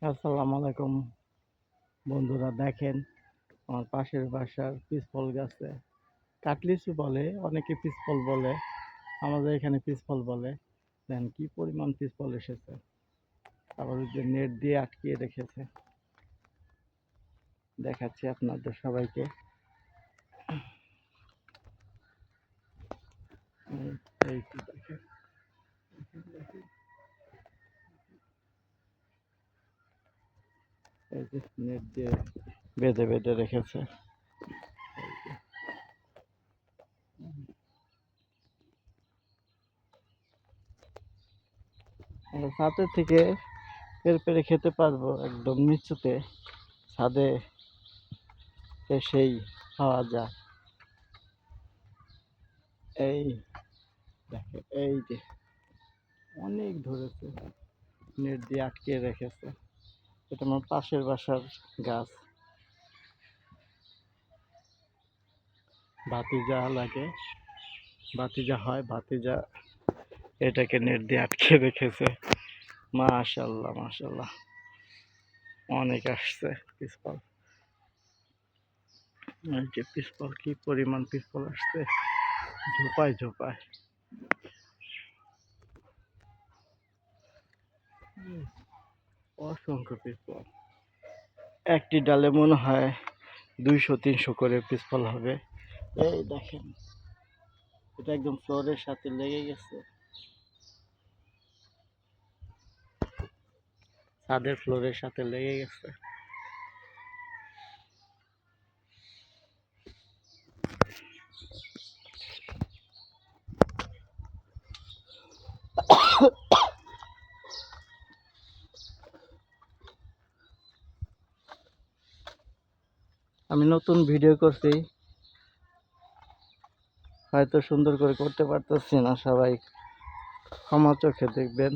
আসসালামু আলাইকুম বন্ধুরা, দেখেন আমার পাশের বাসার পিছফল গাছে কাটলিচু বলে, অনেকে পিছফল বলে, আমাদের এখানে পিছফল বলে। দেখেন কি পরিমাণ পিছফল এসেছে, আবার ওই যে নেট দিয়ে আটকিয়ে রেখেছে। দেখাচ্ছি আপনাদের সবাইকে। এই যে দেখেন, এই যে নেট দিয়ে বেঁধে বেঁধে রেখেছে। আমরা ছাদে থেকে পেরে পেরে খেতে পারবো, একদম নিচুতে ছাদে এসেই খাওয়া যায়। এই দেখে, এই যে অনেক ধরেছে, নেট দিয়ে আটকিয়ে রেখেছে। এটা আমার পাশের বাসার গাছ, ভাতিজা লাগে, ভাতিজা হয়, ভাতিজা এটাকে নেট দিয়ে আটকে রেখেছে। মাশাল্লাহ মাশাল্লাহ, অনেক আসছে পিসফল। এই যে পিসফল, কি পরিমাণ পিসফল আসছে, ঝোপায় ঝোপায়। অসংখ্য পিসফল, একটি ডালে মনে হয় 200-300 করে পিসফল হবে। এই দেখেন, এটা একদম ফ্লোরের সাথে লেগে গেছে, ছাদের ফ্লোরের সাথে লেগে গেছে। আমি নতুন ভিডিও করছি, হয়তো সুন্দর করে করতে পারতেছি না, সবাই ক্ষমা চোখে দেখবেন।